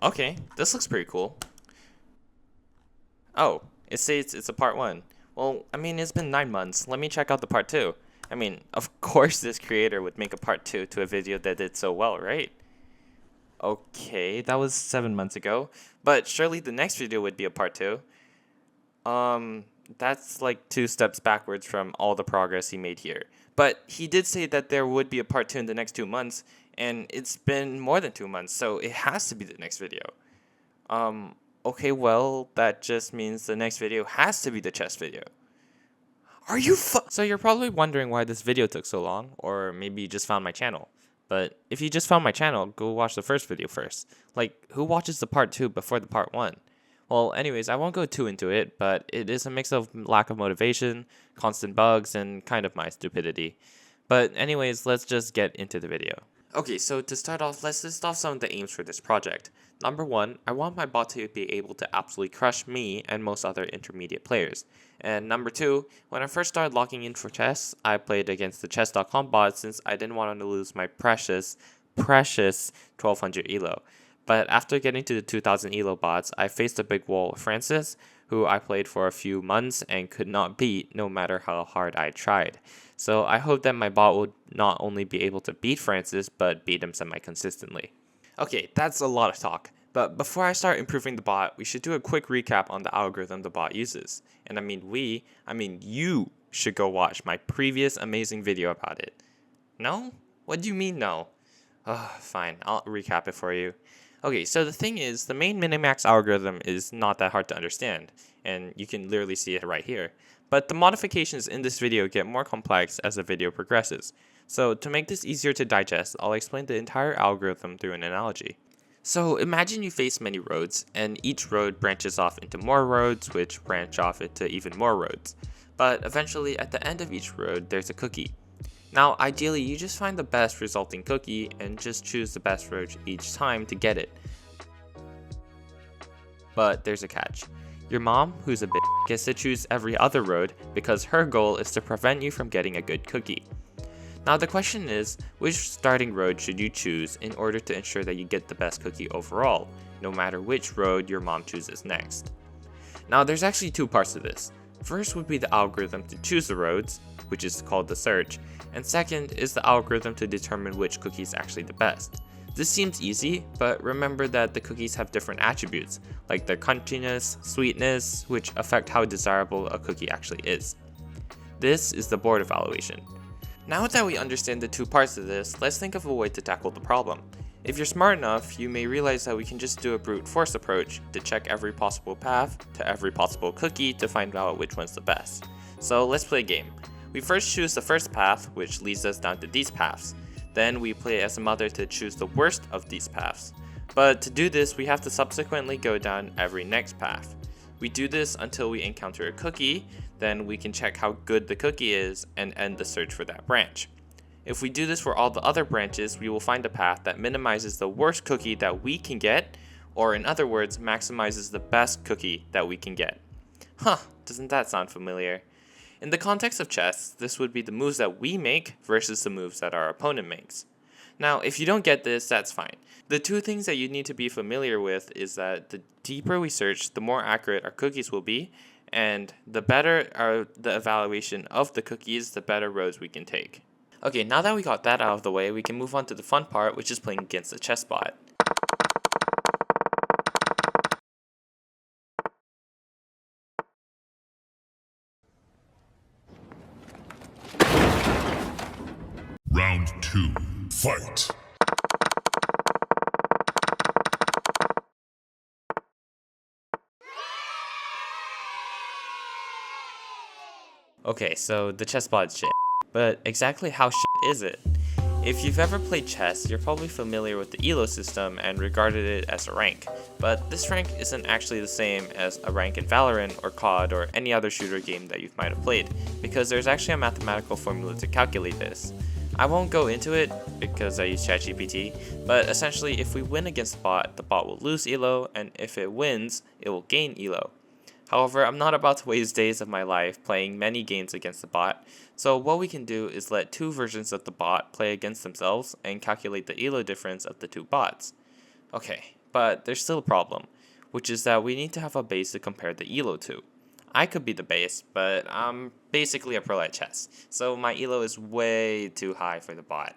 Okay, this looks pretty cool. Oh, it says it's a part 1. Well, I mean, it's been 9 months. Let me check out the part 2. I mean, of course this creator would make a part 2 to a video that did so well, right? Okay, that was 7 months ago. But surely the next video would be a part 2. That's like 2 steps backwards from all the progress he made here. But he did say that there would be a part 2 in the next 2 months, and it's been more than 2 months, so it has to be the next video. Okay, well, that just means the next video has to be the chess video. Are you So you're probably wondering why this video took so long, or maybe you just found my channel. But if you just found my channel, go watch the first video first. Like, who watches the part 2 before the part 1? Well, anyways, I won't go too into it, but it is a mix of lack of motivation, constant bugs, and kind of my stupidity. But anyways, let's just get into the video. Okay, so to start off, let's list off some of the aims for this project. Number 1, I want my bot to be able to absolutely crush me and most other intermediate players. And number 2, when I first started logging in for chess, I played against the chess.com bot since I didn't want to lose my precious 1200 elo. But after getting to the 2000 elo bots, I faced a big wall of Francis, who I played for a few months and could not beat no matter how hard I tried. So I hope that my bot will not only be able to beat Francis, but beat him semi-consistently. Okay, that's a lot of talk. But before I start improving the bot, we should do a quick recap on the algorithm the bot uses. And I mean you should go watch my previous amazing video about it. No? What do you mean no? Fine, I'll recap it for you. Okay, so the thing is, the main minimax algorithm is not that hard to understand, and you can literally see it right here. But the modifications in this video get more complex as the video progresses. So to make this easier to digest, I'll explain the entire algorithm through an analogy. So imagine you face many roads, and each road branches off into more roads, which branch off into even more roads. But eventually, at the end of each road, there's a cookie. Now, ideally, you just find the best resulting cookie and just choose the best road each time to get it. But there's a catch. Your mom, who's a bitch, gets to choose every other road because her goal is to prevent you from getting a good cookie. Now the question is, which starting road should you choose in order to ensure that you get the best cookie overall, no matter which road your mom chooses next? Now there's actually 2 parts to this. First would be the algorithm to choose the roads, which is called the search, and second is the algorithm to determine which cookie is actually the best. This seems easy, but remember that the cookies have different attributes, like their crunchiness, sweetness, which affect how desirable a cookie actually is. This is the board evaluation. Now that we understand the 2 parts of this, let's think of a way to tackle the problem. If you're smart enough, you may realize that we can just do a brute force approach to check every possible path to every possible cookie to find out which one's the best. So let's play a game. We first choose the first path, which leads us down to these paths. Then we play as a mother to choose the worst of these paths. But to do this, we have to subsequently go down every next path. We do this until we encounter a cookie, then we can check how good the cookie is and end the search for that branch. If we do this for all the other branches, we will find a path that minimizes the worst cookie that we can get, or in other words, maximizes the best cookie that we can get. Doesn't that sound familiar? In the context of chess, this would be the moves that we make versus the moves that our opponent makes. Now, if you don't get this, that's fine. The 2 things that you need to be familiar with is that the deeper we search, the more accurate our cookies will be, and the better the evaluation of the cookies, the better roads we can take. Okay, now that we got that out of the way, we can move on to the fun part, which is playing against the chess bot. Round 2. Fight! Okay, so the chess bot's shit. But exactly how shit is it? If you've ever played chess, you're probably familiar with the elo system and regarded it as a rank. But this rank isn't actually the same as a rank in Valorant or COD or any other shooter game that you might have played, because there's actually a mathematical formula to calculate this. I won't go into it because I use ChatGPT, but essentially if we win against the bot will lose elo, and if it wins, it will gain elo. However, I'm not about to waste days of my life playing many games against the bot, so what we can do is let 2 versions of the bot play against themselves and calculate the elo difference of the 2 bots. Okay, but there's still a problem, which is that we need to have a base to compare the elo to. I could be the base, but I'm basically a pro at chess, so my elo is way too high for the bot.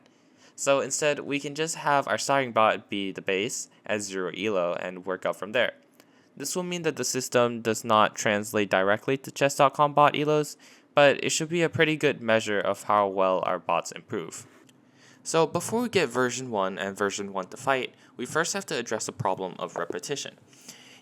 So instead, we can just have our starting bot be the base at 0 elo and work up from there. This will mean that the system does not translate directly to chess.com bot elos, but it should be a pretty good measure of how well our bots improve. So before we get version 1 and version 1 to fight, we first have to address the problem of repetition.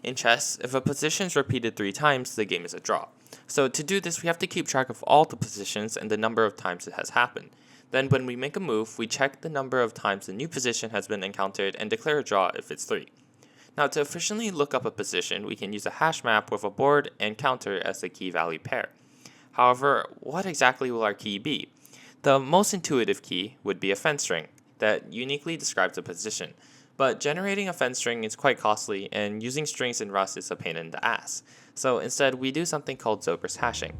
In chess, if a position is repeated 3 times, the game is a draw. So to do this, we have to keep track of all the positions and the number of times it has happened. Then when we make a move, we check the number of times the new position has been encountered and declare a draw if it's 3. Now to efficiently look up a position, we can use a hash map with a board and counter as the key value pair. However, what exactly will our key be? The most intuitive key would be a fence string that uniquely describes a position. But generating a fence string is quite costly, and using strings in Rust is a pain in the ass. So instead, we do something called Zobrist hashing.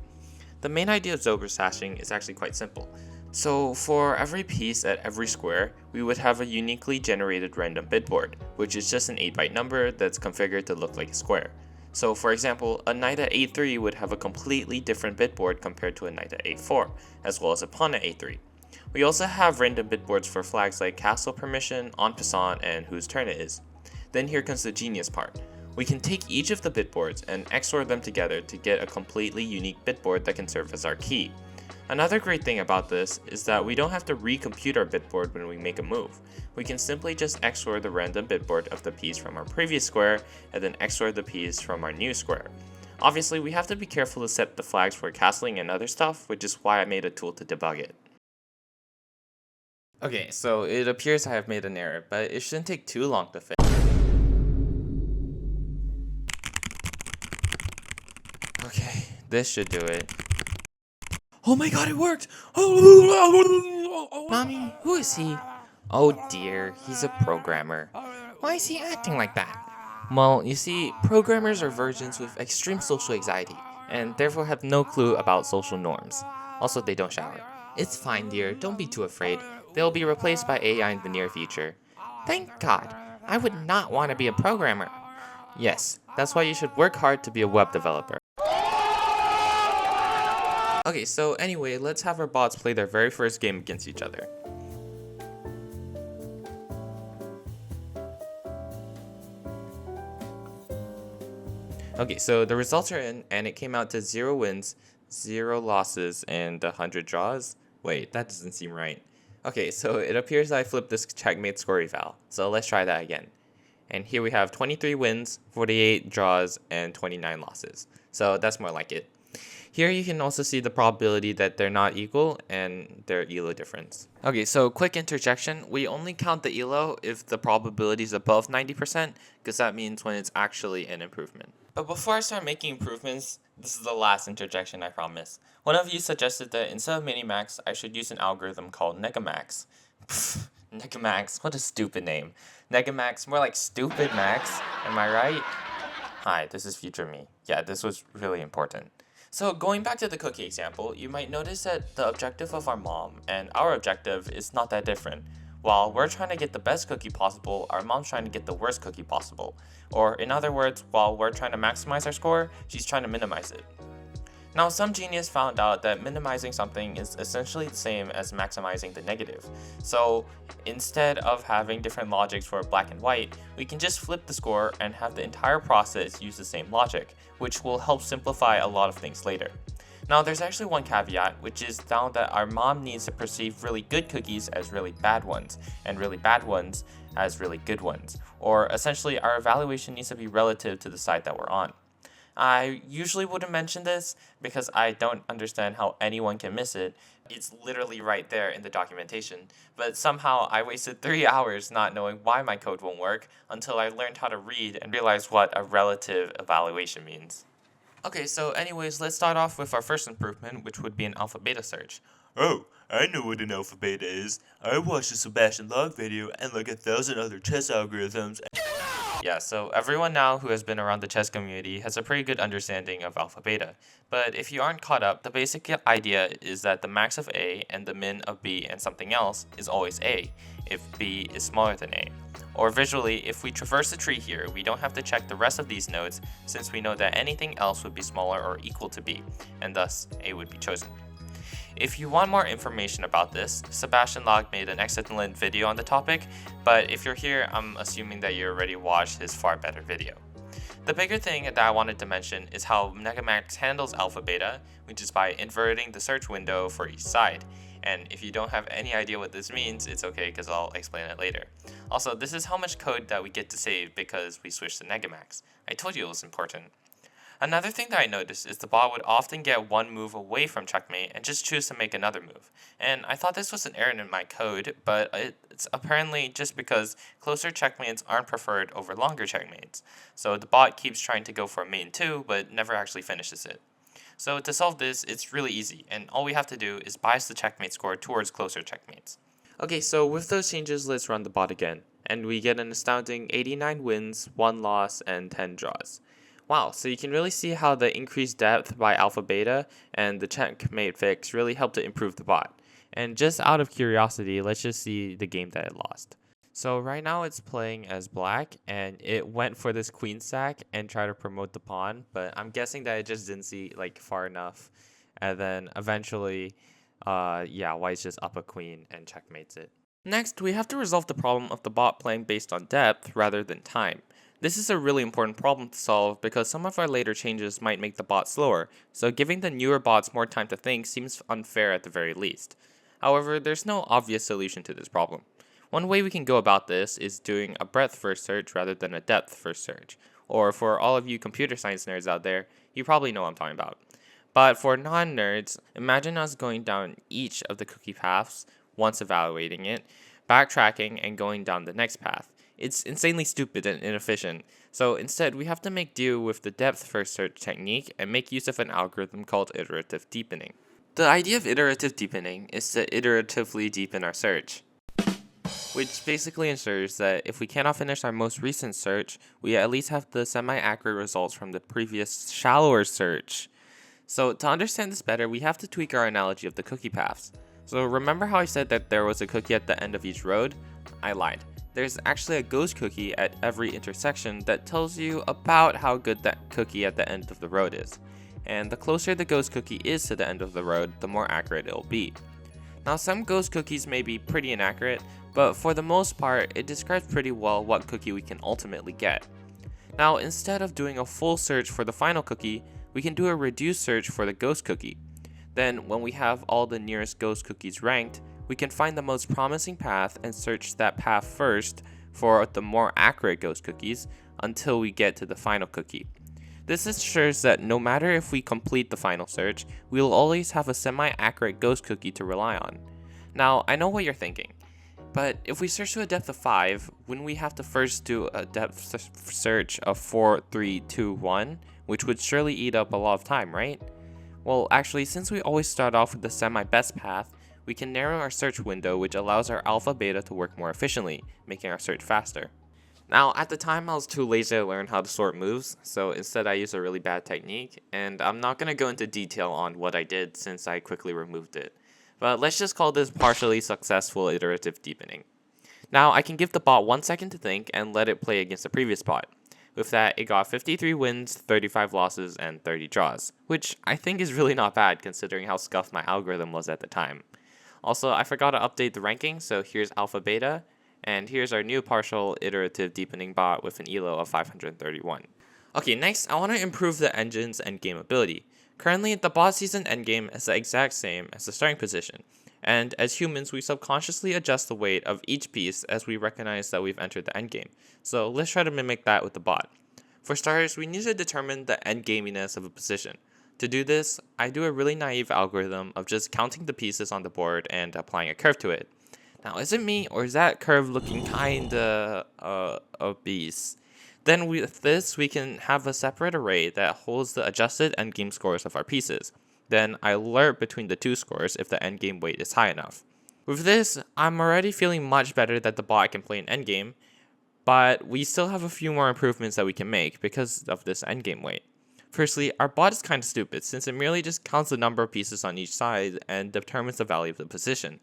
The main idea of Zobrist hashing is actually quite simple. So for every piece at every square, we would have a uniquely generated random bit board, which is just an 8-byte number that's configured to look like a square. So for example, a knight at a3 would have a completely different bit board compared to a knight at a4, as well as a pawn at a3. We also have random bitboards for flags like castle permission, en passant, and whose turn it is. Then here comes the genius part. We can take each of the bitboards and XOR them together to get a completely unique bitboard that can serve as our key. Another great thing about this is that we don't have to recompute our bitboard when we make a move. We can simply just XOR the random bitboard of the piece from our previous square and then XOR the piece from our new square. Obviously, we have to be careful to set the flags for castling and other stuff, which is why I made a tool to debug it. Okay, so it appears I have made an error, but it shouldn't take too long to fix. Okay, this should do it. Oh my god, it worked! Mommy, who is he? Oh dear, he's a programmer. Why is he acting like that? Well, you see, programmers are virgins with extreme social anxiety, and therefore have no clue about social norms. Also, they don't shower. It's fine, dear, don't be too afraid. They'll be replaced by AI in the near future. Thank God, I would not want to be a programmer. Yes, that's why you should work hard to be a web developer. Okay, so anyway, let's have our bots play their very first game against each other. Okay, so the results are in, and it came out to 0 wins, 0 losses, and 100 draws. Wait, that doesn't seem right. Okay, so it appears I flipped this checkmate score eval, so let's try that again. And here we have 23 wins, 48 draws, and 29 losses. So that's more like it. Here you can also see the probability that they're not equal and their ELO difference. Okay, so quick interjection. We only count the ELO if the probability is above 90%, because that means when it's actually an improvement. But before I start making improvements, this is the last interjection, I promise. One of you suggested that instead of minimax, I should use an algorithm called negamax. Negamax, what a stupid name. Negamax, more like stupid max, am I right? Hi, this is future me. Yeah, this was really important. So going back to the cookie example, you might notice that the objective of our mom and our objective is not that different. While we're trying to get the best cookie possible, our mom's trying to get the worst cookie possible. Or in other words, while we're trying to maximize our score, she's trying to minimize it. Now, some genius found out that minimizing something is essentially the same as maximizing the negative. So instead of having different logics for black and white, we can just flip the score and have the entire process use the same logic, which will help simplify a lot of things later. Now, there's actually one caveat, which is found that our mom needs to perceive really good cookies as really bad ones, and really bad ones as really good ones. Or essentially, our evaluation needs to be relative to the side that we're on. I usually wouldn't mention this because I don't understand how anyone can miss it. It's literally right there in the documentation. But somehow I wasted 3 hours not knowing why my code won't work until I learned how to read and realized what a relative evaluation means. Okay, so anyways, let's start off with our first improvement, which would be an alpha beta search. Oh, I know what an alpha beta is. I watched the Sebastian Log video and like 1,000 other chess algorithms. Yeah, so everyone now who has been around the chess community has a pretty good understanding of alpha beta. But if you aren't caught up, the basic idea is that the max of A and the min of B and something else is always A, if B is smaller than A. Or visually, if we traverse the tree here, we don't have to check the rest of these nodes since we know that anything else would be smaller or equal to B, and thus A would be chosen. If you want more information about this, Sebastian Log made an excellent video on the topic, but if you're here, I'm assuming that you already watched his far better video. The bigger thing that I wanted to mention is how negamax handles alpha beta, which is by inverting the search window for each side. And if you don't have any idea what this means, it's okay because I'll explain it later. Also, this is how much code that we get to save because we switched to negamax. I told you it was important. Another thing that I noticed is the bot would often get one move away from checkmate and just choose to make another move. And I thought this was an error in my code, but it's apparently just because closer checkmates aren't preferred over longer checkmates. So the bot keeps trying to go for a main 2, but never actually finishes it. So to solve this, it's really easy, and all we have to do is bias the checkmate score towards closer checkmates. Okay, so with those changes, let's run the bot again. And we get an astounding 89 wins, 1 loss, and 10 draws. Wow, so you can really see how the increased depth by alpha beta and the checkmate fix really helped to improve the bot. And just out of curiosity, let's just see the game that it lost. So right now it's playing as black, and it went for this queen sack and tried to promote the pawn, but I'm guessing that it just didn't see far enough. And then eventually, white's just up a queen and checkmates it. Next, we have to resolve the problem of the bot playing based on depth rather than time. This is a really important problem to solve because some of our later changes might make the bot slower, so giving the newer bots more time to think seems unfair at the very least. However, there's no obvious solution to this problem. One way we can go about this is doing a breadth first search rather than a depth first search. Or for all of you computer science nerds out there, you probably know what I'm talking about. But for non-nerds, imagine us going down each of the cookie paths once evaluating it, backtracking, and going down the next path. It's insanely stupid and inefficient, so instead we have to make do with the depth first search technique and make use of an algorithm called iterative deepening. The idea of iterative deepening is to iteratively deepen our search, which basically ensures that if we cannot finish our most recent search, we at least have the semi-accurate results from the previous shallower search. So to understand this better, we have to tweak our analogy of the cookie paths. So remember how I said that there was a cookie at the end of each road? I lied. There's actually a ghost cookie at every intersection that tells you about how good that cookie at the end of the road is. And the closer the ghost cookie is to the end of the road, the more accurate it'll be. Now some ghost cookies may be pretty inaccurate, but for the most part, it describes pretty well what cookie we can ultimately get. Now instead of doing a full search for the final cookie, we can do a reduced search for the ghost cookie. Then when we have all the nearest ghost cookies ranked, we can find the most promising path and search that path first for the more accurate ghost cookies until we get to the final cookie. This ensures that no matter if we complete the final search, we will always have a semi-accurate ghost cookie to rely on. Now, I know what you're thinking, but if we search to a depth of 5, wouldn't we have to first do a depth search of 4, 3, 2, 1, which would surely eat up a lot of time, right? Well, actually, since we always start off with the semi-best path, we can narrow our search window, which allows our alpha beta to work more efficiently, making our search faster. Now, at the time, I was too lazy to learn how to sort moves, so instead I used a really bad technique, and I'm not going to go into detail on what I did since I quickly removed it. But let's just call this partially successful iterative deepening. Now, I can give the bot 1 second to think and let it play against the previous bot. With that, it got 53 wins, 35 losses, and 30 draws, which I think is really not bad considering how scuffed my algorithm was at the time. Also, I forgot to update the ranking, so here's alpha beta, and here's our new partial iterative deepening bot with an elo of 531. Okay, next, I want to improve the engine's endgame ability. Currently, the bot sees an endgame as the exact same as the starting position, and as humans, we subconsciously adjust the weight of each piece as we recognize that we've entered the endgame. So let's try to mimic that with the bot. For starters, we need to determine the endgaminess of a position. To do this, I do a really naive algorithm of just counting the pieces on the board and applying a curve to it. Now, is it me, or is that curve looking kinda obese? Then with this, we can have a separate array that holds the adjusted endgame scores of our pieces. Then I alert between the two scores if the endgame weight is high enough. With this, I'm already feeling much better that the bot can play an endgame, but we still have a few more improvements that we can make because of this endgame weight. Firstly, our bot is kind of stupid since it merely just counts the number of pieces on each side and determines the value of the position.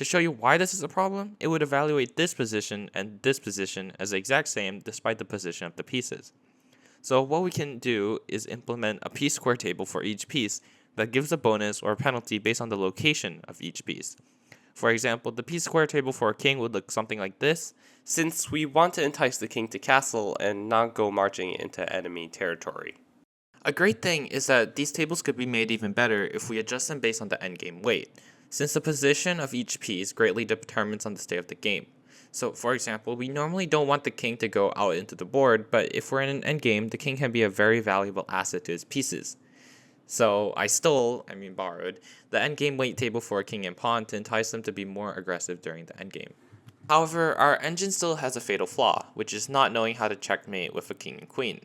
To show you why this is a problem, it would evaluate this position and this position as the exact same despite the position of the pieces. So what we can do is implement a piece square table for each piece that gives a bonus or a penalty based on the location of each piece. For example, the piece square table for a king would look something like this, since we want to entice the king to castle and not go marching into enemy territory. A great thing is that these tables could be made even better if we adjust them based on the endgame weight, since the position of each piece greatly determines on the state of the game. So for example, we normally don't want the king to go out into the board, but if we're in an endgame, the king can be a very valuable asset to his pieces. So I borrowed, the endgame weight table for a king and pawn to entice them to be more aggressive during the endgame. However, our engine still has a fatal flaw, which is not knowing how to checkmate with a king and queen.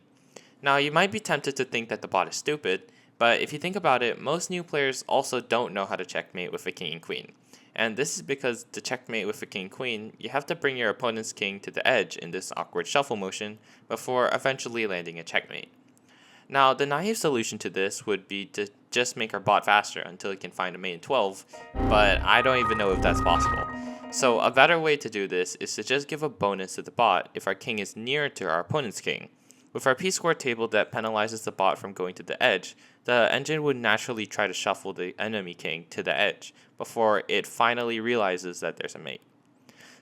Now, you might be tempted to think that the bot is stupid, but if you think about it, most new players also don't know how to checkmate with a king and queen. And this is because to checkmate with a king and queen, you have to bring your opponent's king to the edge in this awkward shuffle motion before eventually landing a checkmate. Now, the naive solution to this would be to just make our bot faster until it can find a mate in 12, but I don't even know if that's possible. So a better way to do this is to just give a bonus to the bot if our king is near to our opponent's king. With our piece square table that penalizes the bot from going to the edge, the engine would naturally try to shuffle the enemy king to the edge before it finally realizes that there's a mate.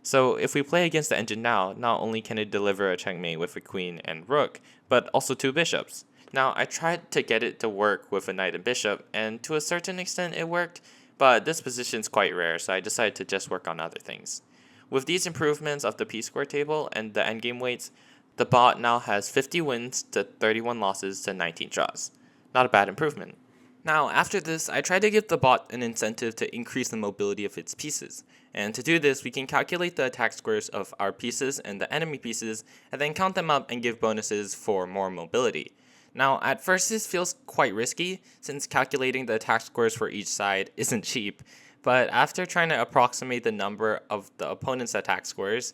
So if we play against the engine now, not only can it deliver a checkmate with a queen and rook, but also 2 bishops. Now I tried to get it to work with a knight and bishop, and to a certain extent it worked, but this position is quite rare, so I decided to just work on other things. With these improvements of the piece square table and the endgame weights, the bot now has 50 wins to 31 losses to 19 draws. Not a bad improvement. Now, after this, I tried to give the bot an incentive to increase the mobility of its pieces. And to do this, we can calculate the attack squares of our pieces and the enemy pieces, and then count them up and give bonuses for more mobility. Now, at first this feels quite risky, since calculating the attack scores for each side isn't cheap, but after trying to approximate the number of the opponent's attack scores,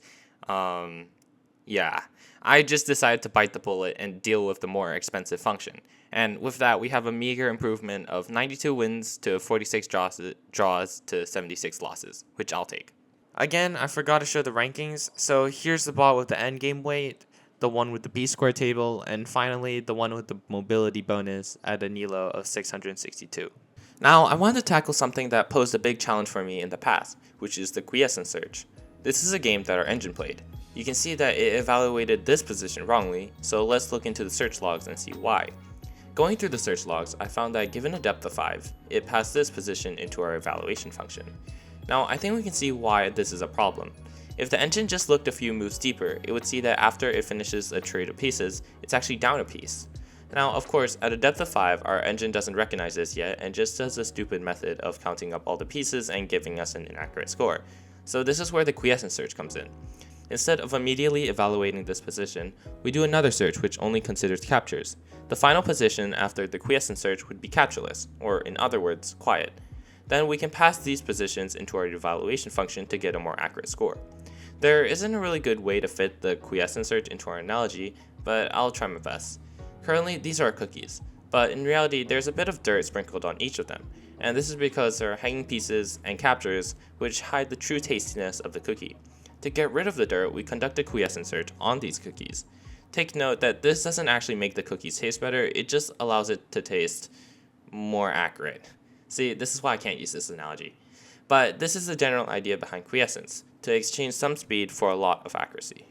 I just decided to bite the bullet and deal with the more expensive function. And with that, we have a meager improvement of 92 wins to 46 draws to 76 losses, which I'll take. Again, I forgot to show the rankings, so here's the bot with the endgame weight, the one with the B-square table, and finally the one with the mobility bonus at a Nilo of 662. Now, I wanted to tackle something that posed a big challenge for me in the past, which is the Quiescence search. This is a game that our engine played. You can see that it evaluated this position wrongly, so let's look into the search logs and see why. Going through the search logs, I found that given a depth of 5, it passed this position into our evaluation function. Now, I think we can see why this is a problem. If the engine just looked a few moves deeper, it would see that after it finishes a trade of pieces, it's actually down a piece. Now, of course, at a depth of 5, our engine doesn't recognize this yet and just does a stupid method of counting up all the pieces and giving us an inaccurate score. So this is where the Quiescence search comes in. Instead of immediately evaluating this position, we do another search which only considers captures. The final position after the Quiescence search would be captureless, or in other words, quiet. Then we can pass these positions into our evaluation function to get a more accurate score. There isn't a really good way to fit the Quiescence search into our analogy, but I'll try my best. Currently, these are our cookies, but in reality there's a bit of dirt sprinkled on each of them, and this is because there are hanging pieces and captures which hide the true tastiness of the cookie. To get rid of the dirt, we conduct a Quiescence search on these cookies. Take note that this doesn't actually make the cookies taste better, it just allows it to taste more accurate. See, this is why I can't use this analogy. But this is the general idea behind Quiescence, to exchange some speed for a lot of accuracy.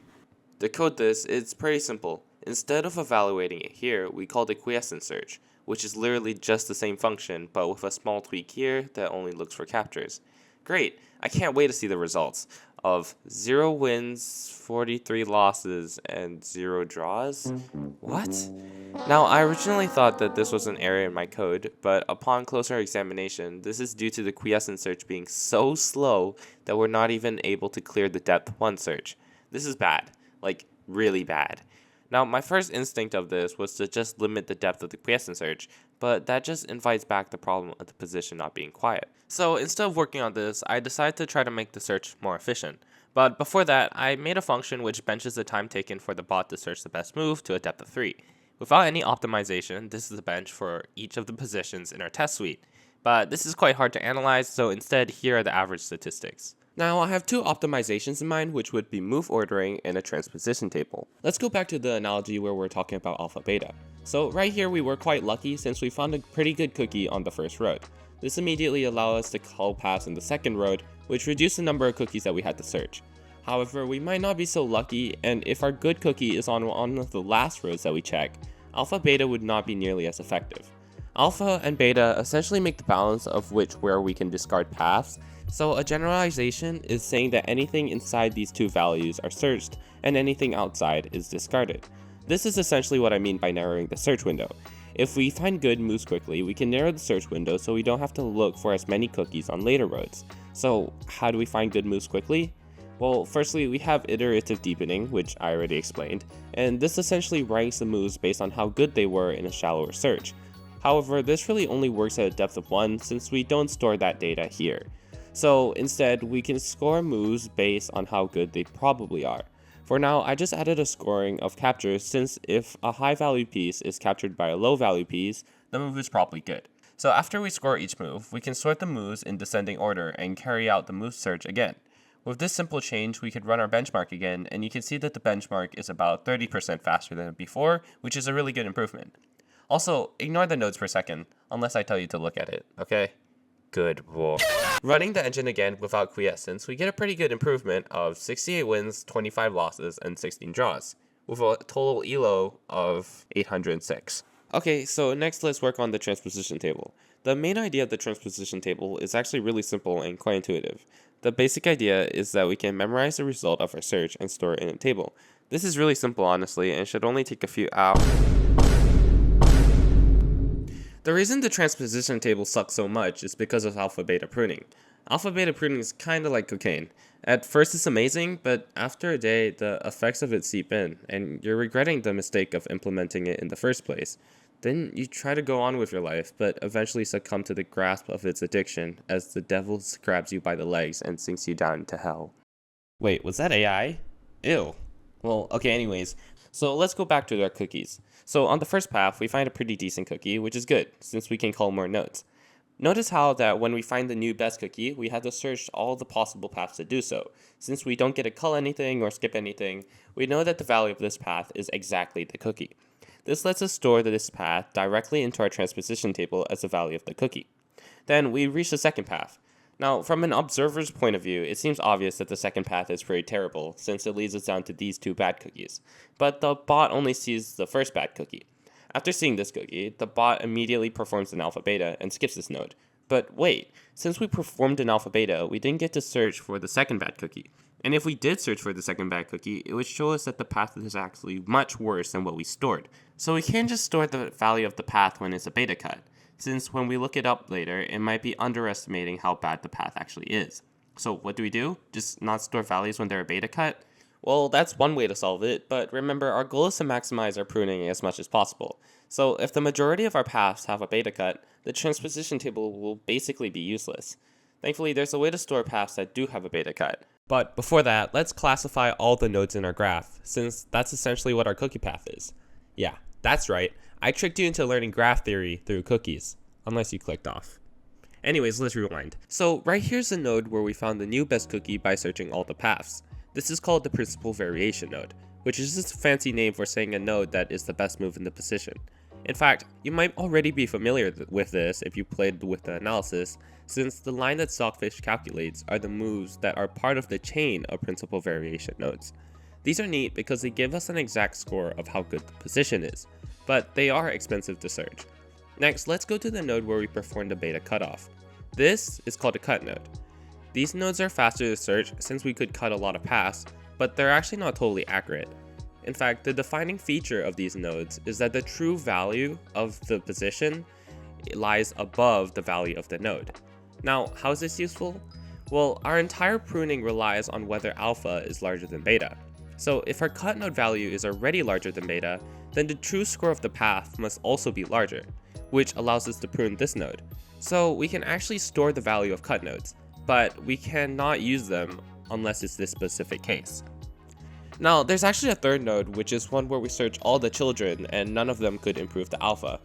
To code this, it's pretty simple. Instead of evaluating it here, we call it Quiescence search, which is literally just the same function, but with a small tweak here that only looks for captures. Great, I can't wait to see the results of 0 wins, 43 losses, and 0 draws? What? Now, I originally thought that this was an error in my code, but upon closer examination, this is due to the Quiescence search being so slow that we're not even able to clear the depth 1 search. This is bad, like really bad. Now, my first instinct of this was to just limit the depth of the Quiescence search, but that just invites back the problem of the position not being quiet. So instead of working on this, I decided to try to make the search more efficient. But before that, I made a function which benches the time taken for the bot to search the best move to a depth of 3. Without any optimization, this is the bench for each of the positions in our test suite. But this is quite hard to analyze, so instead here are the average statistics. Now, I have two optimizations in mind, which would be move ordering and a transposition table. Let's go back to the analogy where we're talking about alpha beta. So right here we were quite lucky since we found a pretty good cookie on the first road. This immediately allowed us to call paths in the second road, which reduced the number of cookies that we had to search. However, we might not be so lucky, and if our good cookie is on one of the last roads that we check, alpha beta would not be nearly as effective. Alpha and beta essentially make the balance of where we can discard paths, so a generalization is saying that anything inside these two values are searched and anything outside is discarded. This is essentially what I mean by narrowing the search window. If we find good moves quickly, we can narrow the search window so we don't have to look for as many cookies on later roads. So how do we find good moves quickly? Well, firstly, we have iterative deepening, which I already explained, and this essentially ranks the moves based on how good they were in a shallower search. However, this really only works at a depth of 1 since we don't store that data here. So instead, we can score moves based on how good they probably are. For now, I just added a scoring of captures since if a high value piece is captured by a low value piece, the move is probably good. So after we score each move, we can sort the moves in descending order and carry out the move search again. With this simple change, we could run our benchmark again, and you can see that the benchmark is about 30% faster than before, which is a really good improvement. Also, ignore the nodes per second, unless I tell you to look at it, okay? Good boy. Running the engine again without Quiescence, we get a pretty good improvement of 68 wins, 25 losses, and 16 draws, with a total ELO of 806. Okay, so next let's work on the transposition table. The main idea of the transposition table is actually really simple and quite intuitive. The basic idea is that we can memorize the result of our search and store it in a table. This is really simple honestly and should only take a few hours. The reason the transposition table sucks so much is because of alpha beta pruning. Alpha beta pruning is kinda like cocaine. At first it's amazing, but after a day the effects of it seep in, and you're regretting the mistake of implementing it in the first place. Then you try to go on with your life, but eventually succumb to the grasp of its addiction as the devil grabs you by the legs and sinks you down to hell. Wait, was that AI? Ew. Well, okay, anyways. So let's go back to our cookies. So on the first path, we find a pretty decent cookie, which is good, since we can call more nodes. Notice how that when we find the new best cookie, we have to search all the possible paths to do so. Since we don't get to cull anything or skip anything, we know that the value of this path is exactly the cookie. This lets us store this path directly into our transposition table as the value of the cookie. Then we reach the second path. Now, from an observer's point of view, it seems obvious that the second path is pretty terrible, since it leads us down to these two bad cookies. But the bot only sees the first bad cookie. After seeing this cookie, the bot immediately performs an alpha beta and skips this node. But wait, since we performed an alpha beta, we didn't get to search for the second bad cookie. And if we did search for the second bad cookie, it would show us that the path is actually much worse than what we stored. So we can't just store the value of the path when it's a beta cut, since when we look it up later, it might be underestimating how bad the path actually is. So what do? Just not store values when they're a beta cut? Well, that's one way to solve it, but remember our goal is to maximize our pruning as much as possible. So if the majority of our paths have a beta cut, the transposition table will basically be useless. Thankfully, there's a way to store paths that do have a beta cut. But before that, let's classify all the nodes in our graph, since that's essentially what our cookie path is. Yeah, that's right. I tricked you into learning graph theory through cookies, unless you clicked off. Anyways, let's rewind. So right here's the node where we found the new best cookie by searching all the paths. This is called the principal variation node, which is just a fancy name for saying a node that is the best move in the position. In fact, you might already be familiar with this if you played with the analysis, since the line that Stockfish calculates are the moves that are part of the chain of principal variation nodes. These are neat because they give us an exact score of how good the position is, but they are expensive to search. Next, let's go to the node where we performed a beta cutoff. This is called a cut node. These nodes are faster to search since we could cut a lot of paths, but they're actually not totally accurate. In fact, the defining feature of these nodes is that the true value of the position lies above the value of the node. Now, how is this useful? Well, our entire pruning relies on whether alpha is larger than beta. So if our cut node value is already larger than beta, then the true score of the path must also be larger, which allows us to prune this node. So we can actually store the value of cut nodes, but we cannot use them unless it's this specific case. Now, there's actually a third node, which is one where we search all the children and none of them could improve the alpha.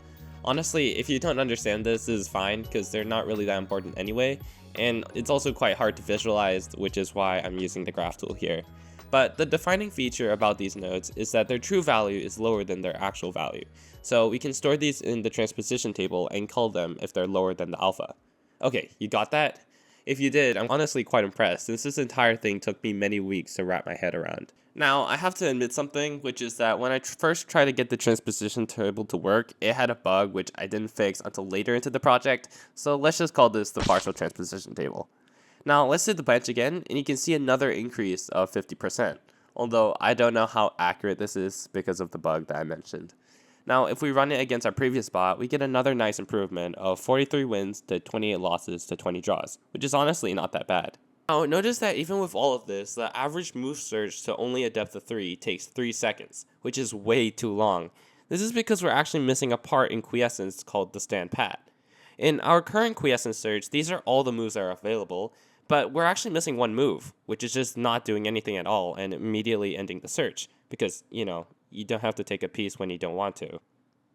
Honestly, if you don't understand this is fine, because they're not really that important anyway, and it's also quite hard to visualize, which is why I'm using the graph tool here. But the defining feature about these nodes is that their true value is lower than their actual value, so we can store these in the transposition table and call them if they're lower than the alpha. Okay, you got that? If you did, I'm honestly quite impressed, since this entire thing took me many weeks to wrap my head around. Now, I have to admit something, which is that when I first tried to get the transposition table to work, it had a bug which I didn't fix until later into the project, so let's just call this the partial transposition table. Now, let's hit the bench again, and you can see another increase of 50%, although I don't know how accurate this is because of the bug that I mentioned. Now, if we run it against our previous bot, we get another nice improvement of 43 wins to 28 losses to 20 draws, which is honestly not that bad. Now, notice that even with all of this, the average move search to only a depth of 3 takes 3 seconds, which is way too long. This is because we're actually missing a part in Quiescence called the stand pat. In our current Quiescence search, these are all the moves that are available, but we're actually missing one move, which is just not doing anything at all and immediately ending the search, because, you don't have to take a piece when you don't want to.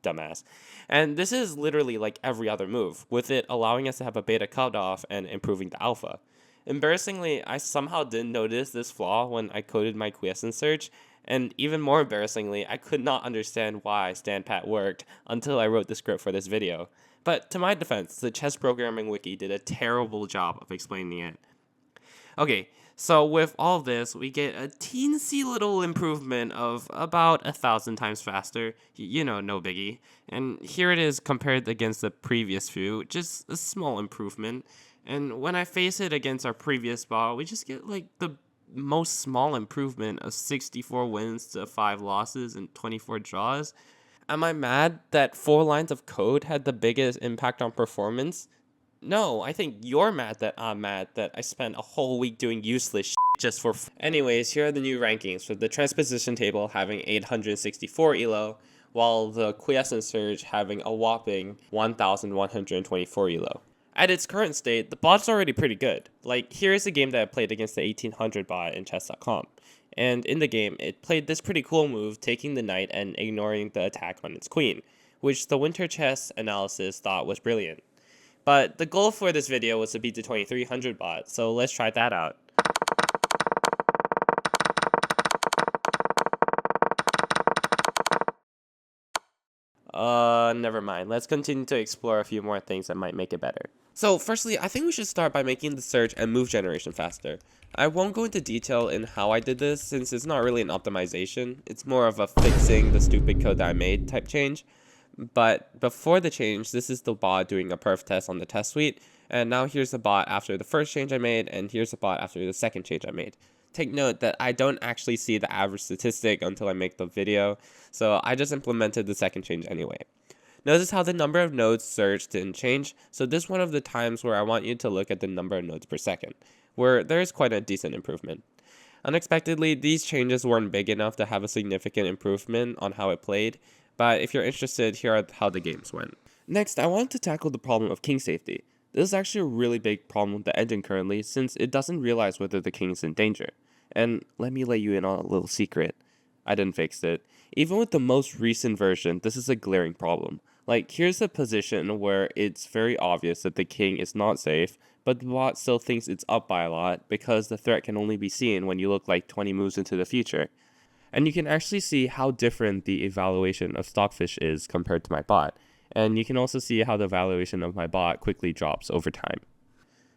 Dumbass. And this is literally like every other move, with it allowing us to have a beta cutoff and improving the alpha. Embarrassingly, I somehow didn't notice this flaw when I coded my Quiescence search, and even more embarrassingly, I could not understand why standpat worked until I wrote the script for this video. But to my defense, the chess programming wiki did a terrible job of explaining it. Okay, so with all of this, we get a teensy little improvement of about 1,000 times faster, no biggie. And here it is compared against the previous few, just a small improvement. And when I face it against our previous bot, we just get like the most small improvement of 64 wins to 5 losses and 24 draws. Am I mad that 4 lines of code had the biggest impact on performance? No, I think you're mad that I'm mad that I spent a whole week doing useless shit just for Anyways, here are the new rankings, with the transposition table having 864 elo, while the Quiescence surge having a whopping 1,124 elo. At its current state, the bot's already pretty good. Like, here's a game that I played against the 1800 bot in chess.com. And in the game, it played this pretty cool move, taking the knight and ignoring the attack on its queen, which the Winter Chess analysis thought was brilliant. But the goal for this video was to beat the 2300 bot, so let's try that out. Never mind. Let's continue to explore a few more things that might make it better. So firstly, I think we should start by making the search and move generation faster. I won't go into detail in how I did this, since it's not really an optimization. It's more of a fixing the stupid code that I made type change. But before the change, this is the bot doing a perf test on the test suite, and now here's the bot after the first change I made, and here's the bot after the second change I made. Take note that I don't actually see the average statistic until I make the video, so I just implemented the second change anyway. Notice how the number of nodes searched didn't change, so this is one of the times where I want you to look at the number of nodes per second, where there is quite a decent improvement. Unexpectedly, these changes weren't big enough to have a significant improvement on how it played, but if you're interested, here are how the games went. Next, I wanted to tackle the problem of king safety. This is actually a really big problem with the engine currently, since it doesn't realize whether the king is in danger. And let me let you in on a little secret. I didn't fix it. Even with the most recent version, this is a glaring problem. Like, here's a position where it's very obvious that the king is not safe, but the bot still thinks it's up by a lot because the threat can only be seen when you look like 20 moves into the future. And you can actually see how different the evaluation of Stockfish is compared to my bot. And you can also see how the evaluation of my bot quickly drops over time.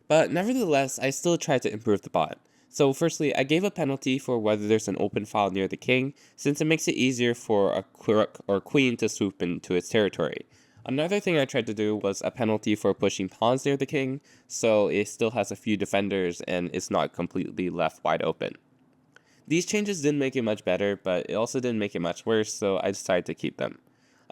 But nevertheless, I still tried to improve the bot. So firstly, I gave a penalty for whether there's an open file near the king, since it makes it easier for a rook or queen to swoop into its territory. Another thing I tried to do was a penalty for pushing pawns near the king, so it still has a few defenders and it's not completely left wide open. These changes didn't make it much better, but it also didn't make it much worse, so I decided to keep them.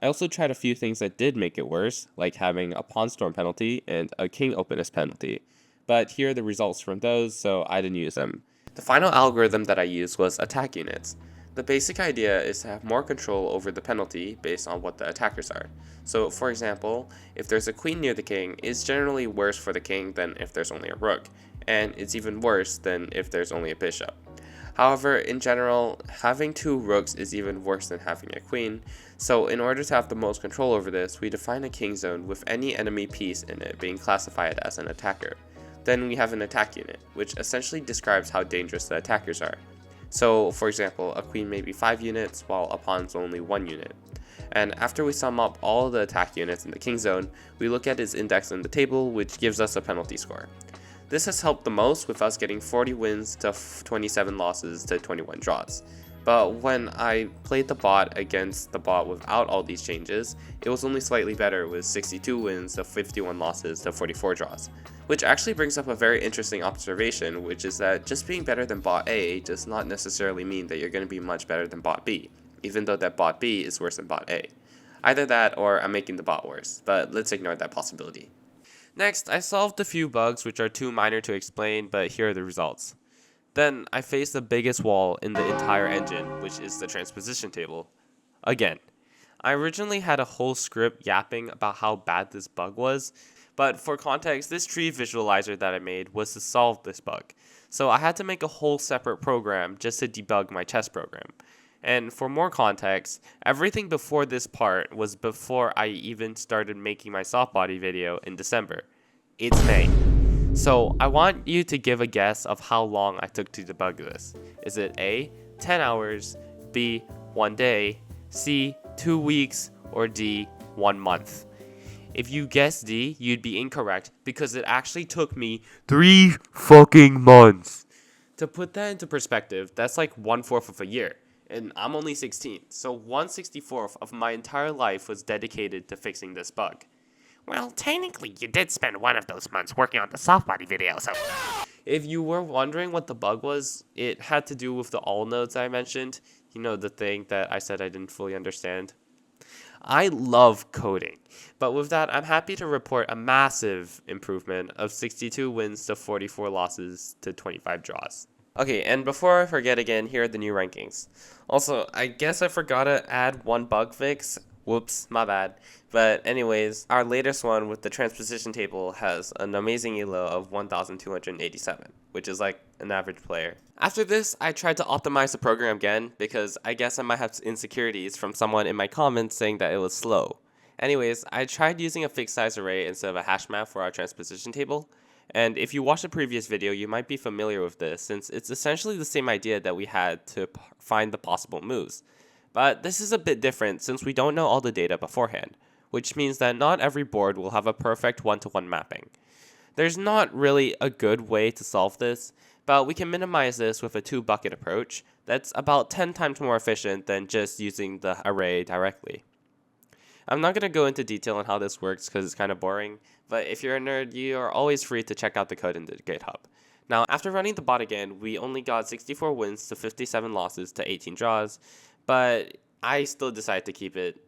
I also tried a few things that did make it worse, like having a pawn storm penalty and a king openness penalty. But here are the results from those, so I didn't use them. The final algorithm that I used was attack units. The basic idea is to have more control over the penalty based on what the attackers are. So for example, if there's a queen near the king, it's generally worse for the king than if there's only a rook, and it's even worse than if there's only a bishop. However, in general, having 2 rooks is even worse than having a queen, so in order to have the most control over this, we define a king zone with any enemy piece in it being classified as an attacker. Then we have an attack unit, which essentially describes how dangerous the attackers are. So, for example, a queen may be 5 units, while a pawn's only 1 unit. And after we sum up all the attack units in the king zone, we look at its index in the table, which gives us a penalty score. This has helped the most with us getting 40 wins to 27 losses to 21 draws. But when I played the bot against the bot without all these changes, it was only slightly better with 62 wins to 51 losses to 44 draws. Which actually brings up a very interesting observation, which is that just being better than bot A does not necessarily mean that you're going to be much better than bot B, even though that bot B is worse than bot A. Either that or I'm making the bot worse, but let's ignore that possibility. Next, I solved a few bugs which are too minor to explain, but here are the results. Then, I faced the biggest wall in the entire engine, which is the transposition table. Again, I originally had a whole script yapping about how bad this bug was, but for context, this tree visualizer that I made was to solve this bug. So I had to make a whole separate program just to debug my test program. And for more context, everything before this part was before I even started making my soft body video in December. It's May. So I want you to give a guess of how long I took to debug this. Is it A, 10 hours, B, 1 day, C, 2 weeks, or D, 1 month? If you guessed D, you'd be incorrect because it actually took me 3 fucking months. To put that into perspective, that's like 1/4 of a year. And I'm only 16, so 1/64 of my entire life was dedicated to fixing this bug. Well, technically, you did spend one of those months working on the soft body video, so... If you were wondering what the bug was, it had to do with the all nodes I mentioned. You know, the thing that I said I didn't fully understand. I love coding, but with that, I'm happy to report a massive improvement of 62 wins to 44 losses to 25 draws. Okay, and before I forget again, here are the new rankings. Also, I guess I forgot to add 1 bug fix. Whoops, my bad. But anyways, our latest one with the transposition table has an amazing elo of 1,287, which is like an average player. After this, I tried to optimize the program again because I guess I might have insecurities from someone in my comments saying that it was slow. Anyways, I tried using a fixed size array instead of a hash map for our transposition table. And if you watched the previous video, you might be familiar with this since it's essentially the same idea that we had to find the possible moves. But this is a bit different since we don't know all the data beforehand, which means that not every board will have a perfect one-to-one mapping. There's not really a good way to solve this, but we can minimize this with a 2-bucket approach that's about 10 times more efficient than just using the array directly. I'm not going to go into detail on how this works because it's kind of boring, but if you're a nerd, you are always free to check out the code in the GitHub. Now, after running the bot again, we only got 64 wins to 57 losses to 18 draws, but I still decided to keep it.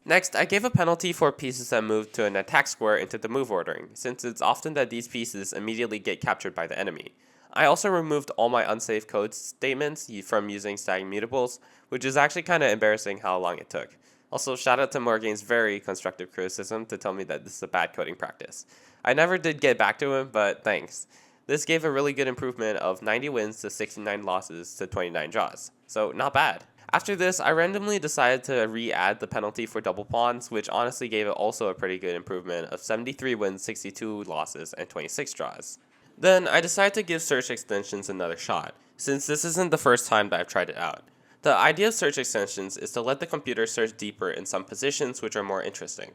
Next, I gave a penalty for pieces that moved to an attack square into the move ordering, since it's often that these pieces immediately get captured by the enemy. I also removed all my unsafe code statements from using stacking mutables, which is actually kind of embarrassing how long it took. Also, shout out to Morgan's very constructive criticism to tell me that this is a bad coding practice. I never did get back to him, but thanks. This gave a really good improvement of 90 wins to 69 losses to 29 draws, so not bad. After this, I randomly decided to re-add the penalty for double pawns, which honestly gave it also a pretty good improvement of 73 wins, 62 losses, and 26 draws. Then I decided to give search extensions another shot, since this isn't the first time that I've tried it out. The idea of search extensions is to let the computer search deeper in some positions which are more interesting.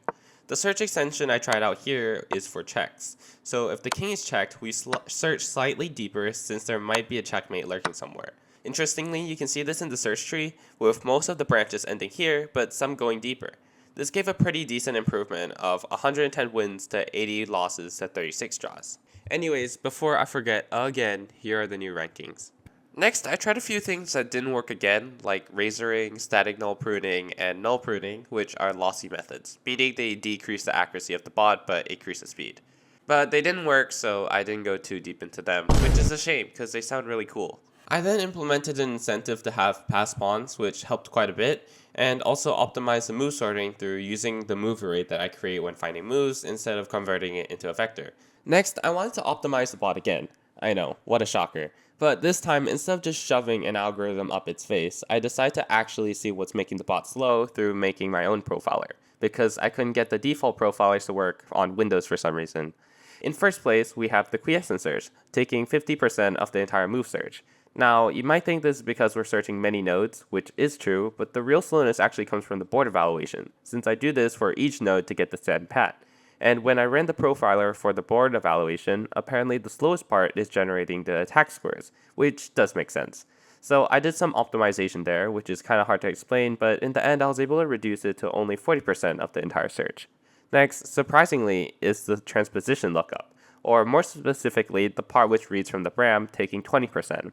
The search extension I tried out here is for checks. So if the king is checked, we search slightly deeper since there might be a checkmate lurking somewhere. Interestingly, you can see this in the search tree, with most of the branches ending here, but some going deeper. This gave a pretty decent improvement of 110 wins to 80 losses to 36 draws. Anyways, before I forget again, here are the new rankings. Next, I tried a few things that didn't work again, like razoring, static null pruning, and null pruning, which are lossy methods, meaning they decrease the accuracy of the bot but increase the speed. But they didn't work, so I didn't go too deep into them, which is a shame because they sound really cool. I then implemented an incentive to have pass pawns, which helped quite a bit, and also optimized the move sorting through using the move array that I create when finding moves instead of converting it into a vector. Next, I wanted to optimize the bot again. I know, what a shocker. But this time, instead of just shoving an algorithm up its face, I decided to actually see what's making the bot slow through making my own profiler, because I couldn't get the default profilers to work on Windows for some reason. In first place, we have the Quiescence search, taking 50% of the entire move search. Now, you might think this is because we're searching many nodes, which is true, but the real slowness actually comes from the board evaluation, since I do this for each node to get the send pat. And when I ran the profiler for the board evaluation, apparently the slowest part is generating the attack scores, which does make sense. So I did some optimization there, which is kind of hard to explain, but in the end I was able to reduce it to only 40% of the entire search. Next, surprisingly, is the transposition lookup, or more specifically, the part which reads from the RAM taking 20%.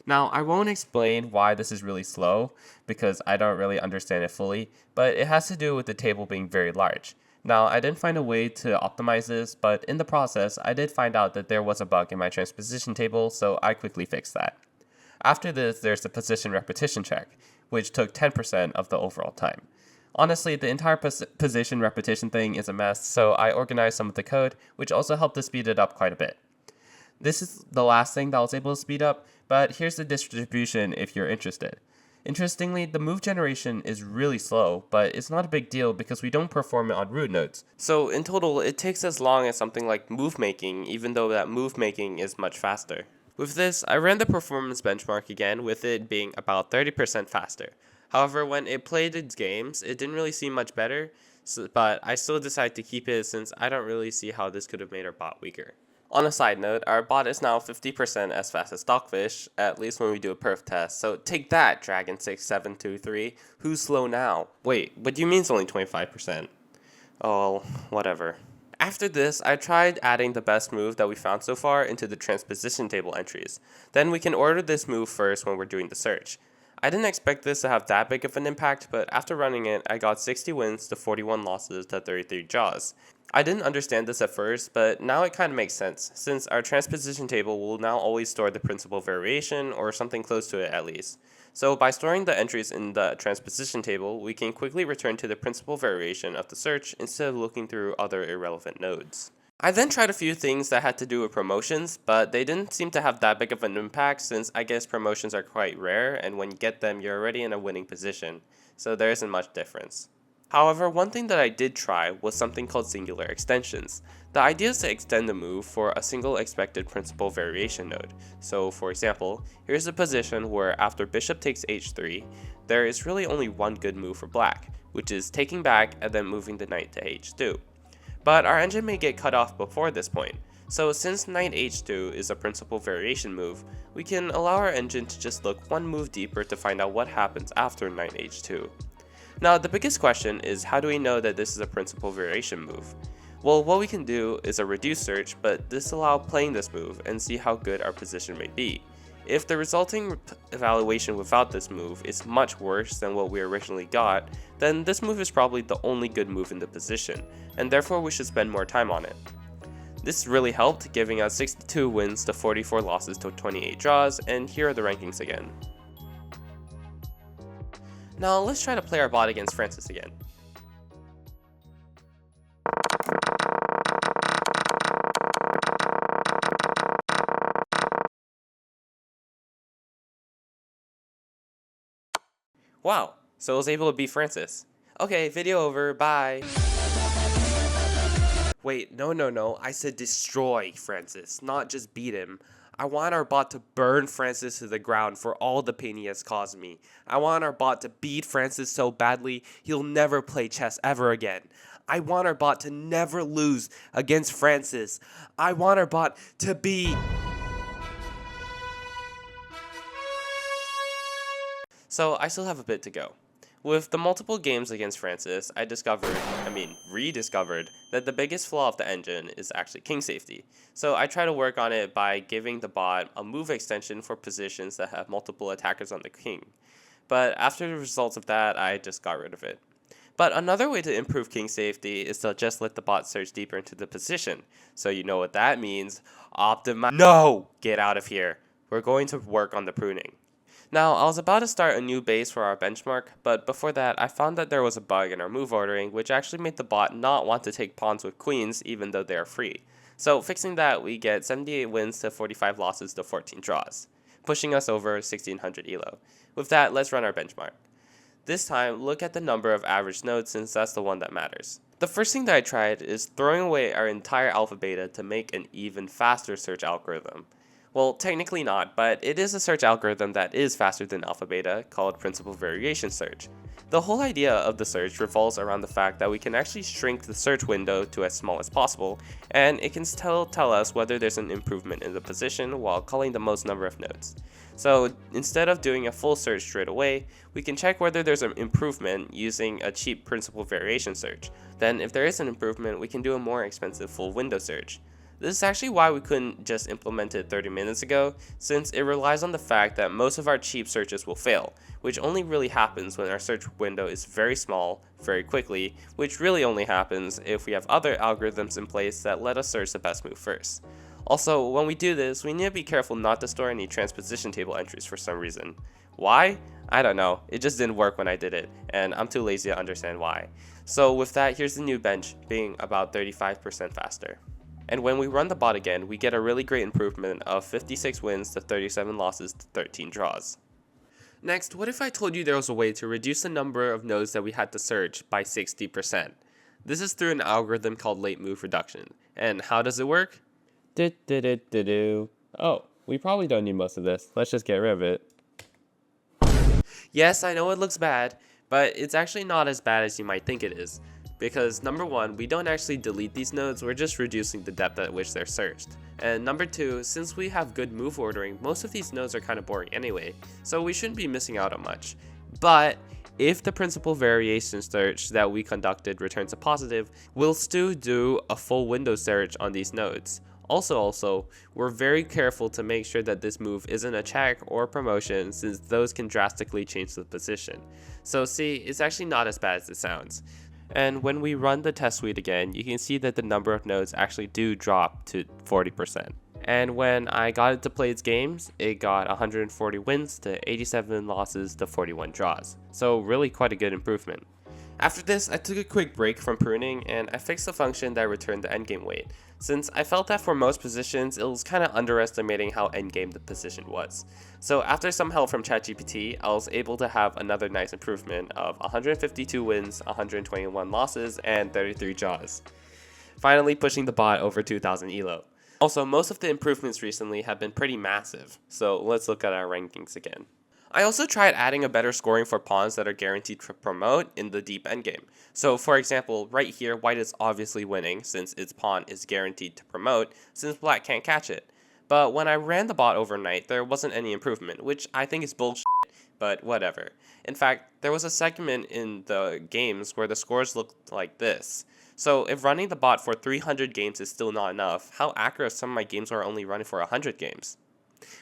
Now, I won't explain why this is really slow, because I don't really understand it fully, but it has to do with the table being very large. Now, I didn't find a way to optimize this, but in the process, I did find out that there was a bug in my transposition table, so I quickly fixed that. After this, there's the position repetition check, which took 10% of the overall time. Honestly, the entire position repetition thing is a mess, so I organized some of the code, which also helped to speed it up quite a bit. This is the last thing that I was able to speed up, but here's the distribution if you're interested. Interestingly, the move generation is really slow, but it's not a big deal because we don't perform it on root nodes. So in total, it takes as long as something like move making, even though that move making is much faster. With this, I ran the performance benchmark again, with it being about 30% faster. However, when it played its games, it didn't really seem much better, but I still decided to keep it since I don't really see how this could have made our bot weaker. On a side note, our bot is now 50% as fast as Stockfish, at least when we do a perf test, so take that, Dragon6723, who's slow now? Wait, what do you mean it's only 25%? Oh, whatever. After this, I tried adding the best move that we found so far into the transposition table entries. Then we can order this move first when we're doing the search. I didn't expect this to have that big of an impact, but after running it, I got 60 wins to 41 losses to 33 draws. I didn't understand this at first, but now it kind of makes sense, since our transposition table will now always store the principal variation, or something close to it at least. So by storing the entries in the transposition table, we can quickly return to the principal variation of the search instead of looking through other irrelevant nodes. I then tried a few things that had to do with promotions, but they didn't seem to have that big of an impact since I guess promotions are quite rare, and when you get them, you're already in a winning position, so there isn't much difference. However, one thing that I did try was something called singular extensions. The idea is to extend the move for a single expected principal variation node. So for example, here's a position where after bishop takes h3, there is really only one good move for black, which is taking back and then moving the knight to h2. But our engine may get cut off before this point, so since knight h2 is a principal variation move, we can allow our engine to just look one move deeper to find out what happens after knight h2. Now the biggest question is, how do we know that this is a principal variation move? Well, what we can do is a reduce search, but this allows playing this move and see how good our position may be. If the resulting evaluation without this move is much worse than what we originally got, then this move is probably the only good move in the position, and therefore we should spend more time on it. This really helped, giving us 62 wins to 44 losses to 28 draws, and here are the rankings again. Now let's try to play our bot against Francis again. Wow, so I was able to beat Francis. Okay, video over, bye. Wait, no, I said destroy Francis, not just beat him. I want our bot to burn Francis to the ground for all the pain he has caused me. I want our bot to beat Francis so badly he'll never play chess ever again. I want our bot to never lose against Francis. I want our bot to be... So I still have a bit to go. With the multiple games against Francis, I rediscovered that the biggest flaw of the engine is actually king safety. So I try to work on it by giving the bot a move extension for positions that have multiple attackers on the king. But after the results of that, I just got rid of it. But another way to improve king safety is to just let the bot search deeper into the position. So you know what that means. No! Get out of here. We're going to work on the pruning. Now, I was about to start a new base for our benchmark, but before that, I found that there was a bug in our move ordering, which actually made the bot not want to take pawns with queens, even though they are free. So, fixing that, we get 78 wins to 45 losses to 14 draws. pushing us over 1600 elo. With that, let's run our benchmark. This time, look at the number of average nodes since that's the one that matters. The first thing that I tried is throwing away our entire alpha beta to make an even faster search algorithm. Well, technically not, but it is a search algorithm that is faster than alpha beta, called principal variation search. The whole idea of the search revolves around the fact that we can actually shrink the search window to as small as possible, and it can still tell us whether there's an improvement in the position while calling the most number of nodes. So instead of doing a full search straight away, we can check whether there's an improvement using a cheap principal variation search. Then if there is an improvement, we can do a more expensive full window search. This is actually why we couldn't just implement it 30 minutes ago, since it relies on the fact that most of our cheap searches will fail, which only really happens when our search window is very small, very quickly, which really only happens if we have other algorithms in place that let us search the best move first. Also, when we do this, we need to be careful not to store any transposition table entries for some reason. Why? I don't know, it just didn't work when I did it, and I'm too lazy to understand why. So with that, here's the new bench, being about 35% faster. And when we run the bot again, we get a really great improvement of 56 wins to 37 losses to 13 draws. Next, what if I told you there was a way to reduce the number of nodes that we had to search by 60%? This is through an algorithm called late move reduction. And how does it work? Oh, we probably don't need most of this. Let's just get rid of it. Yes, I know it looks bad, but it's actually not as bad as you might think it is. Because number one, we don't actually delete these nodes, we're just reducing the depth at which they're searched. And number two, since we have good move ordering, most of these nodes are kind of boring anyway, so we shouldn't be missing out on much. But if the principal variation search that we conducted returns a positive, we'll still do a full window search on these nodes. Also, we're very careful to make sure that this move isn't a check or promotion, since those can drastically change the position. So see, it's actually not as bad as it sounds. And when we run the test suite again, you can see that the number of nodes actually do drop to 40%. And when I got it to play its games, it got 140 wins to 87 losses to 41 draws. So really quite a good improvement. After this, I took a quick break from pruning and I fixed the function that returned the endgame weight, since I felt that for most positions it was kind of underestimating how endgame the position was. So after some help from ChatGPT, I was able to have another nice improvement of 152 wins, 121 losses, and 33 draws. Finally pushing the bot over 2000 elo. Also, most of the improvements recently have been pretty massive, so let's look at our rankings again. I also tried adding a better scoring for pawns that are guaranteed to promote in the deep endgame. So for example, right here, white is obviously winning since its pawn is guaranteed to promote since black can't catch it. But when I ran the bot overnight, there wasn't any improvement, which I think is bullshit, but whatever. In fact, there was a segment in the games where the scores looked like this. So if running the bot for 300 games is still not enough, how accurate some of my games are only running for 100 games?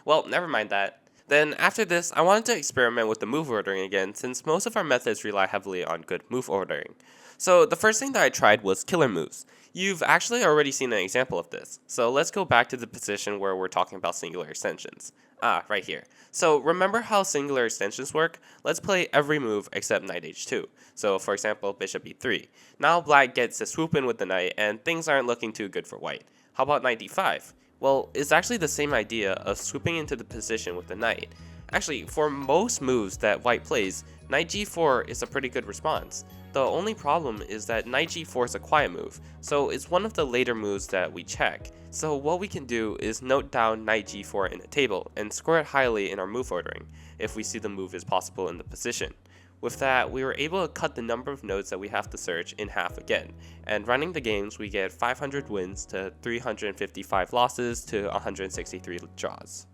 Well, never mind that. Then after this, I wanted to experiment with the move ordering again, since most of our methods rely heavily on good move ordering. So the first thing that I tried was killer moves. You've actually already seen an example of this, so let's go back to the position where we're talking about singular extensions. Right here. So remember how singular extensions work? Let's play every move except knight h2. So for example, bishop e3. Now black gets to swoop in with the knight and things aren't looking too good for white. How about knight d5? Well, it's actually the same idea of swooping into the position with the knight. Actually, for most moves that white plays, knight g4 is a pretty good response. The only problem is that knight g4 is a quiet move, so it's one of the later moves that we check. So what we can do is note down knight g4 in the table and score it highly in our move ordering, if we see the move is possible in the position. With that, we were able to cut the number of nodes that we have to search in half again, and running the games we get 500 wins to 355 losses to 163 draws.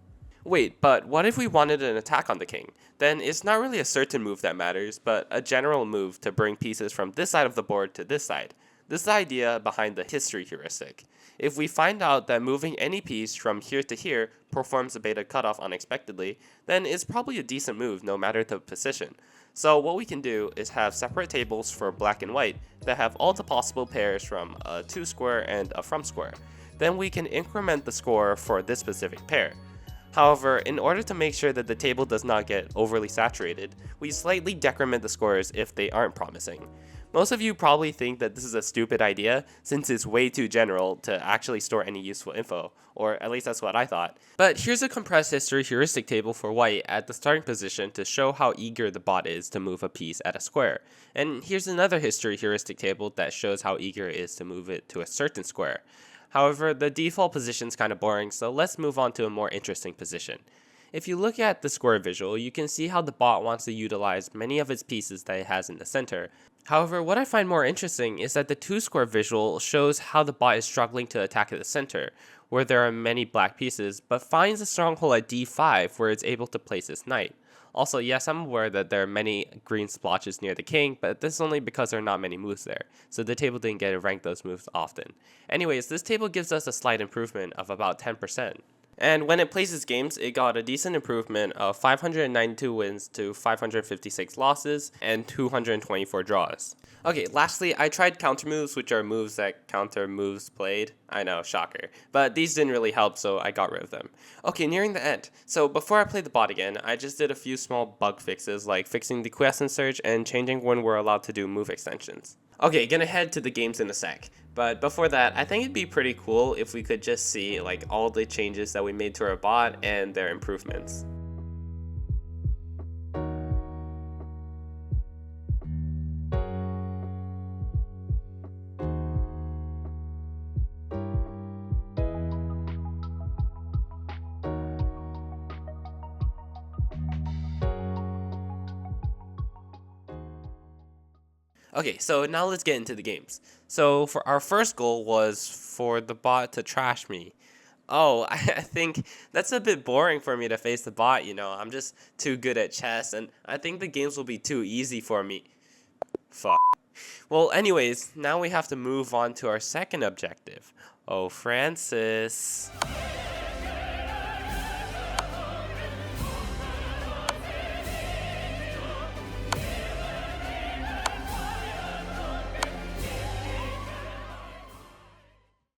Wait, but what if we wanted an attack on the king? Then it's not really a certain move that matters, but a general move to bring pieces from this side of the board to this side. This is the idea behind the history heuristic. If we find out that moving any piece from here to here performs a beta cutoff unexpectedly, then it's probably a decent move no matter the position. So what we can do is have separate tables for black and white that have all the possible pairs from a to square and a from square. Then we can increment the score for this specific pair. However, in order to make sure that the table does not get overly saturated, we slightly decrement the scores if they aren't promising. Most of you probably think that this is a stupid idea since it's way too general to actually store any useful info, or at least that's what I thought. But here's a compressed history heuristic table for white at the starting position to show how eager the bot is to move a piece at a square. And here's another history heuristic table that shows how eager it is to move it to a certain square. However, the default position is kind of boring, so let's move on to a more interesting position. If you look at the square visual, you can see how the bot wants to utilize many of its pieces that it has in the center. However, what I find more interesting is that the 2-square visual shows how the bot is struggling to attack at the center, where there are many black pieces, but finds a stronghold at d5 where it's able to place its knight. Also, yes, I'm aware that there are many green splotches near the king, but this is only because there are not many moves there, so the table didn't get to rank those moves often. Anyways, this table gives us a slight improvement of about 10%. And when it places games, it got a decent improvement of 592 wins to 556 losses and 224 draws. Okay, lastly, I tried counter moves, which are moves that counter moves played. I know, shocker. But these didn't really help, so I got rid of them. Okay, nearing the end. So before I played the bot again, I just did a few small bug fixes, like fixing the Quiescence surge and changing when we're allowed to do move extensions. Okay, gonna head to the games in a sec. But before that, I think it'd be pretty cool if we could just see like all the changes that we made to our bot and their improvements. Okay, so now let's get into the games. So for our first goal was for the bot to trash me. Oh, I think that's a bit boring for me to face the bot, you know. I'm just too good at chess, and I think the games will be too easy for me. Fuck. Well, anyways, now we have to move on to our second objective. Oh, Francis.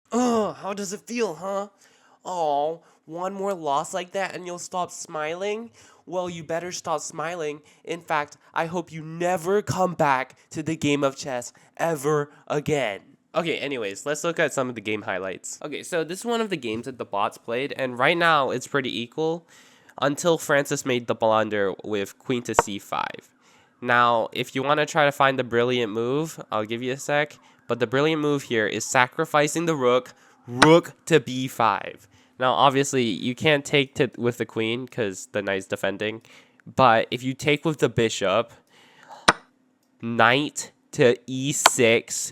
Oh, how does it feel, huh? Oh, one more loss like that and you'll stop smiling? Well, you better stop smiling. In fact, I hope you never come back to the game of chess ever again. Okay, anyways, let's look at some of the game highlights. Okay, so this is one of the games that the bots played, and right now it's pretty equal until Francis made the blunder with queen to c5. Now, if you want to try to find the brilliant move, I'll give you a sec. But the brilliant move here is sacrificing the rook to b5. Now, obviously, you can't take with the queen because the knight's defending. But if you take with the bishop, knight to e6,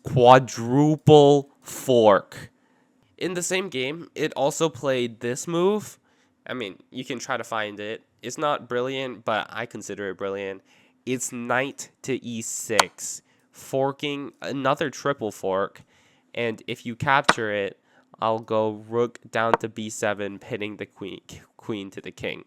quadruple fork. In the same game, it also played this move. I mean, you can try to find it. It's not brilliant, but I consider it brilliant. It's knight to e6, forking another triple fork, and if you capture it, I'll go rook down to b7, pinning the queen to the king.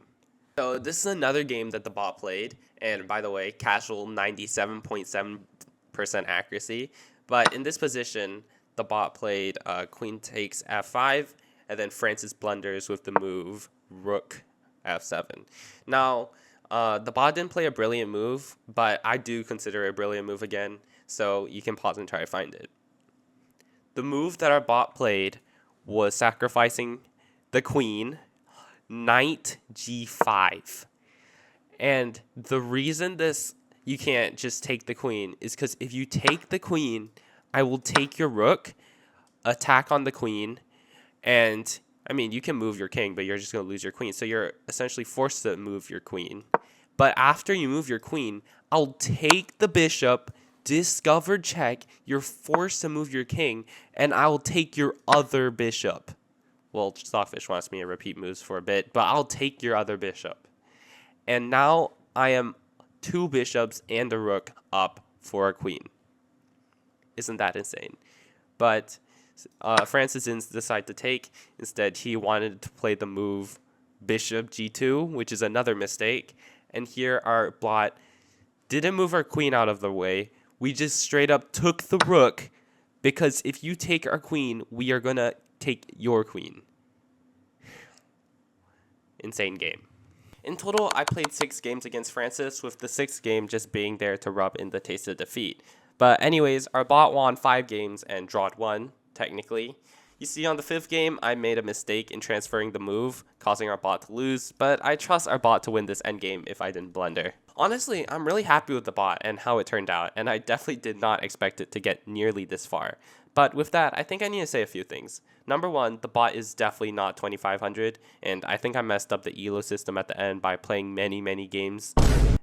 So this is another game that the bot played, and by the way, casual 97.7% accuracy. But in this position, the bot played queen takes f5, and then Francis blunders with the move rook f7. Now, the bot didn't play a brilliant move, but I do consider it a brilliant move again, so you can pause and try to find it. The move that our bot played was sacrificing the queen, knight g5. And the reason you can't just take the queen is because if you take the queen, I will take your rook, attack on the queen, and I mean, you can move your king, but you're just going to lose your queen. So you're essentially forced to move your queen. But after you move your queen, I'll take the bishop, discover check, you're forced to move your king, and I'll take your other bishop. Well, Stockfish wants me to repeat moves for a bit, but I'll take your other bishop. And now I am 2 bishops and a rook up for a queen. Isn't that insane? But Francis didn't decide to take. Instead, he wanted to play the move bishop g2, which is another mistake. And here our bot didn't move our queen out of the way. We just straight up took the rook, because if you take our queen, we are going to take your queen. Insane game. In total, I played 6 games against Francis, with the 6th game just being there to rub in the taste of defeat. But anyways, our bot won 5 games and drawed 1, technically. You see, on the 5th game, I made a mistake in transferring the move, causing our bot to lose, but I trust our bot to win this endgame if I didn't blunder. Honestly, I'm really happy with the bot and how it turned out, and I definitely did not expect it to get nearly this far. But with that, I think I need to say a few things. Number 1, the bot is definitely not 2500, and I think I messed up the elo system at the end by playing many games.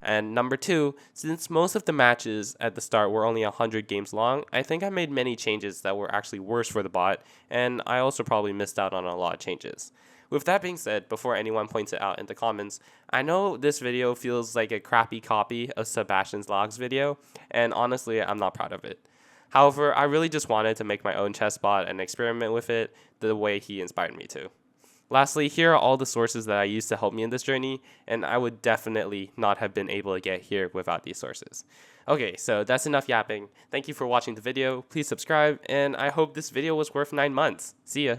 And number 2, since most of the matches at the start were only 100 games long, I think I made many changes that were actually worse for the bot, and I also probably missed out on a lot of changes. With that being said, before anyone points it out in the comments, I know this video feels like a crappy copy of Sebastian's Logs video, and honestly, I'm not proud of it. However, I really just wanted to make my own chess bot and experiment with it the way he inspired me to. Lastly, here are all the sources that I used to help me in this journey, and I would definitely not have been able to get here without these sources. Okay, so that's enough yapping. Thank you for watching the video, please subscribe, and I hope this video was worth 9 months. See ya!